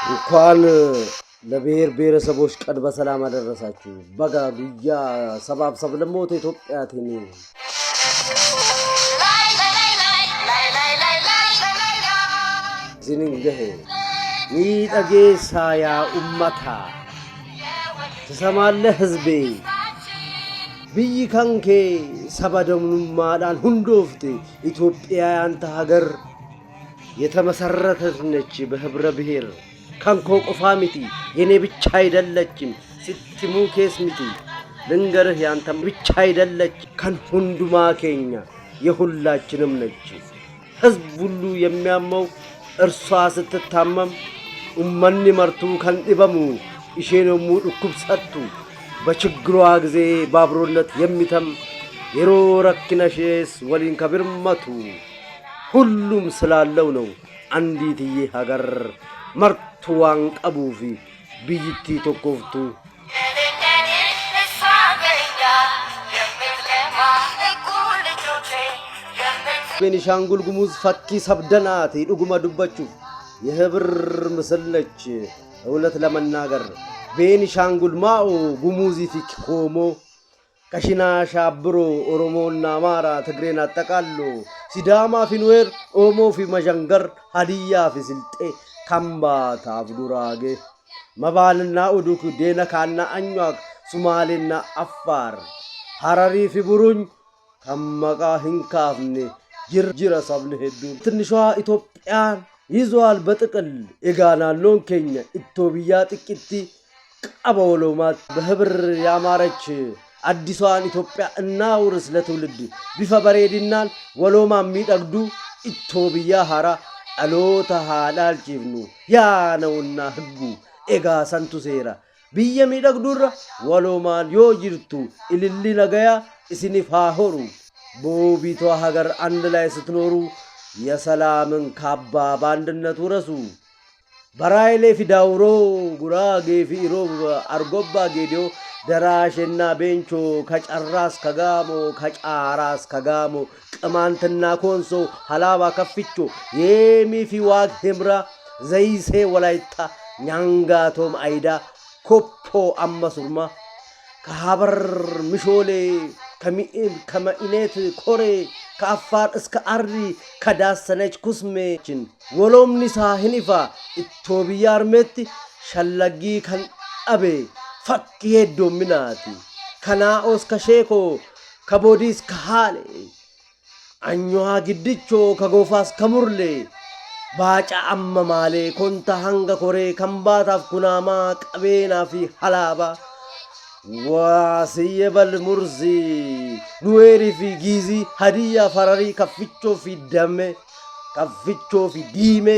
እንኳን ለብሔር ብሔረሰቦች ቀን በሰላም አደረሳችሁ። በጋ ጉያ ሰባብ ለሞት ኢትዮጵያ ቴኒ ዝንገህ ሚጠጌሳ ያ ኡመታ ትሰማለህ ህዝቤ ብይ ከንኬ ሰበደሙማዳን ሁንዶፍት ኢትዮጵያ ያንተ ሀገር የተመሰረተች ነች በህብረ ብሔር ካንኮ ቆፋሚቲ የኔ ብቻ አይደለችም ስትሙ ኬስሚቲ ልንገርህ ያንተም ብቻ አይደለች ካን ሁንዱማ ኬኛ የሁላችንም ነች። ህዝብ ሁሉ የሚያመው እርሷ ስትታመም ኡመኒ መርቱ ከንዲበሙ ኢሼኖሙ ዱኩብሰቱ በችግሯ ጊዜ ባብሮነት የሚተም የሮ ረክነሽስ ወሊን ከብርመቱ ሁሉም ስላለው ነው አንዲትዬ ሀገር መርቱዋን ቀቡፊ ብይቲ ተቆፍቱ ቤኒሻንጉል ጉሙዝ ፈኪ ሰብደናት ዱጉማ ዱበቹ የህብር ምስል ነች። እውነት ለመናገር ቤኒሻንጉል ማኦ ጉሙዚ ፊክ ኮሞ ከሽናሻ ብሮ ኦሮሞና አማራ ትግሬን አጠቃሎ ሲዳማ ፊንዌር ኦሞ ፊ መጀንገር ሀዲያ ፊ ስልጤ ከምባታ አፍዱራጌ መባልና ኡዱክ ዴነካና አኟክ ሱማሌና አፋር ሐረሪ ፊ ቡሩኝ ከመቃ ህንካፍኔ ጅርጅረ ሰብል ሄዱ ትንሿ ኢትዮጵያን ይዟል በጥቅል የጋናሎን ኬኛ ኢትዮጵያ ጥቂቲ ቀበውሎማት በህብር ያማረች አዲሷን ኢትዮጵያ እናውርስ ለትውልድ ቢፈበሬድናን ወሎማ ሚደግዱ ኢትዮጵያ ሐራ አሎታ ሃላል ጂብኑ ያነውና ህጉ ኤጋ ሰንቱ ሴራ ብየ ሚደግዱራ ወሎማን ዮ ጅርቱ ኢልሊ ነገያ እስኒ ፋሆሩ ቦቢቷ ሀገር አንድ ላይ ስትኖሩ የሰላምን ካባ በአንድነት ውረሱ። በራይሌ ፊዳውሮ ጉራጌ ፊሮብ አርጎባ ጌዲዮ ደራሽና ቤንቾ ከጨራስ ከጋሞ ከጫራስ ከጋሞ ቅማንትና ኮንሶ ሀላባ ከፍቾ የሚፊ ዋግ ህምራ ዘይሴ ወላይታ ኛንጋቶም አይዳ ኮፖ አመሱርማ ከሀበር ምሾሌ ከመኢኔት ኮሬ ከአፋር እስከ አሪ ከዳሰነች ኩስሜችን ወሎምኒሳ ህኒፋ ኢትዮጵያ አርሜት ሸለጊ ከን አቤ ፈክ ሄዶሚናቲ ከናኦስ ከሼኮ ከቦዲስ ከሃሌ አኛዋ ግድቾ ከጎፋስ ከሙርሌ ባጫ አመማሌ ኮንታ ሃንገ ኮሬ ከምባታፍ ኩናማ ቀቤና ፊ ሀላባ ዋስየበል ሙርዚ ኑዌሪ ፊ ጊዚ ሀዲያ ፈረሪ ከፍቾ ፊ ደሜ ከፍቾ ፊ ዲሜ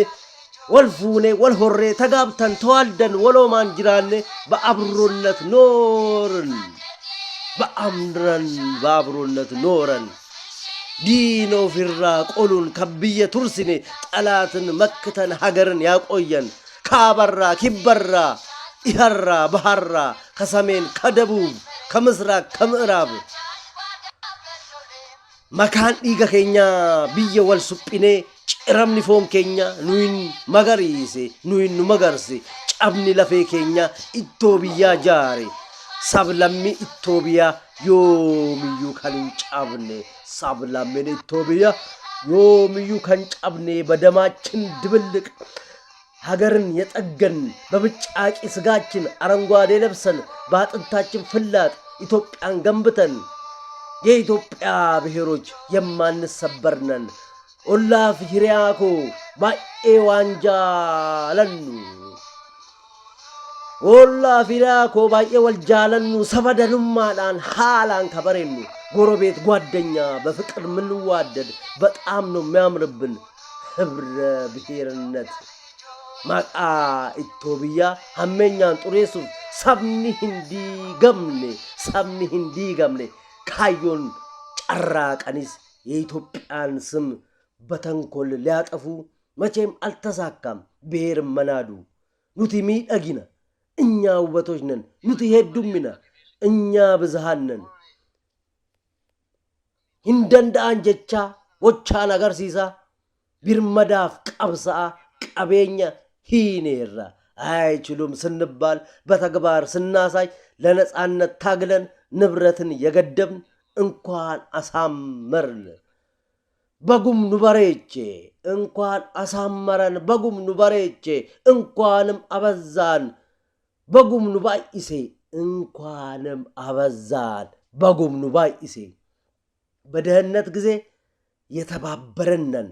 ወልፉኔ ወልሆሬ ተጋብተን ተዋልደን ወሎማን ጅራኔ በአብሮነት ኖርን በአምረን በአብሮነት ኖረን ዲኖ ፊራ ቆሉን ከብየ ቱርሲኔ ጠላትን መክተን ሀገርን ያቆየን ካበራ ኪበራ ኢሃራ ባህራ ከሰሜን ከደቡብ ከምስራቅ ከምዕራብ መካን ዲገ ኬኛ ብየ ወልሱጵኔ ጭረምኒ ፎን ኬኛ ኑይን መገሪሴ ኑይን መገርሴ ጨብኒ ለፌ ኬኛ ኢትዮጵያ ጃሬ ሰብለሚ ኢትዮጵያ ዮምዩ ከን ጨብኔ ሰብለሚን ኢትዮጵያ ዮምዩ ከን ጨብኔ በደማችን ድብልቅ ሀገርን የጠገን በብጫቂ ስጋችን አረንጓዴ ለብሰን በአጥንታችን ፍላጥ ኢትዮጵያን ገንብተን የኢትዮጵያ ብሔሮች የማንሰበርነን ኦላፍ ሂሪያኮ ባኤ ዋንጃለኑ ኦላፍ ሂሪያኮ ባኤ ወልጃለኑ ሰበደኑማዳን ሃላን ከበሬኑ ጎረቤት ጓደኛ በፍቅር ምንዋደድ በጣም ነው የሚያምርብን ህብረ ብሔርነት ማቃ ኢትዮጵያ ሀመኛን ጡሬሱ ሰብኒ hindi ገምኔ ካዮን ጨራ ቀኒስ የኢትዮጵያን ስም በተንኮል ሊያጠፉ መቼም አልተሳካም። ብሔር መናዱ ኑቲ ሚደጊና እኛ ውበቶች ነን ኑቲ ሄዱሚና እኛ ብዝሃን ነን hindandan jecha wochaan agarsiisa birmadaaf qabsa'a qabeenya hiineerra አይችሉም ስንባል በተግባር ስናሳይ ለነጻነት ታግለን ንብረትን የገደብን እንኳን አሳመርን በጉምኑ በሬቼ እንኳን አሳመረን በጉምኑ በሬቼ እንኳንም አበዛን በጉምኑ ባይሴ እንኳንም አበዛን በጉምኑ ባይሴ በደህንነት ጊዜ የተባበረነን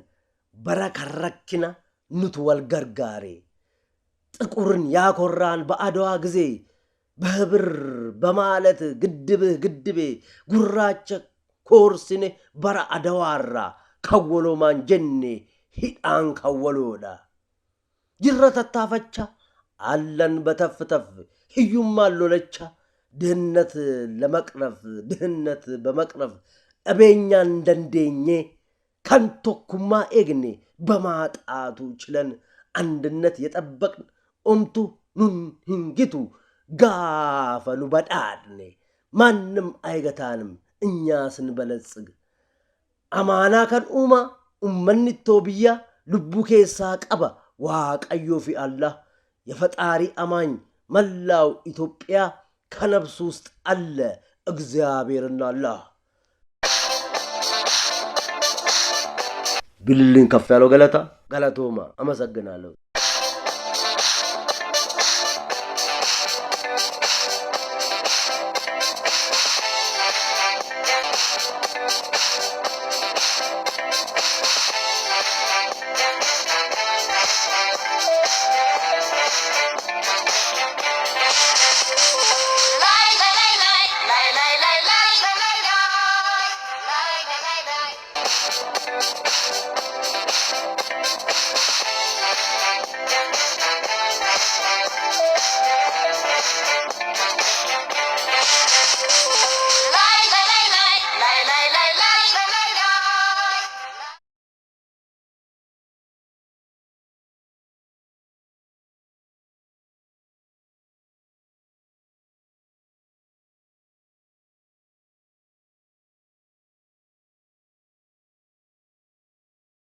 በረከረኪና ኑት ወልገርጋሬ ጥቁርን ያኮራን በአድዋ ጊዜ በህብር በማለት ግድብህ ግድቤ ጉራቸ ኮርሲኔ በራ አደዋራ ከወሎ ማንጀኔ ሂዳን ከወሎዳ ጅረተታፈቻ አለን በተፍተፍ ህዩም አሎለቻ ድህነት ለመቅረፍ ድህነት በመቅረፍ እቤኛን ደንዴኜ ከንቶኩማ ኤግኔ በማጣቱ ችለን አንድነት የጠበቅን ኦምቱ ኑን ህንጊቱ ጋፈኑ በዳድኔ ማንም አይገታንም እኛ ስንበለጽግ አማና ከን ኡማ ኡመኒቶ ብያ ልቡ ኬሳ ቀባ ዋቀዮ ፊ አላህ የፈጣሪ አማኝ መላው ኢትዮጵያ ከነፍሱ ውስጥ አለ እግዚአብሔርና አላህ ቢልልን ከፍ ያለው ገለታ ገለቶማ አመሰግናለሁ።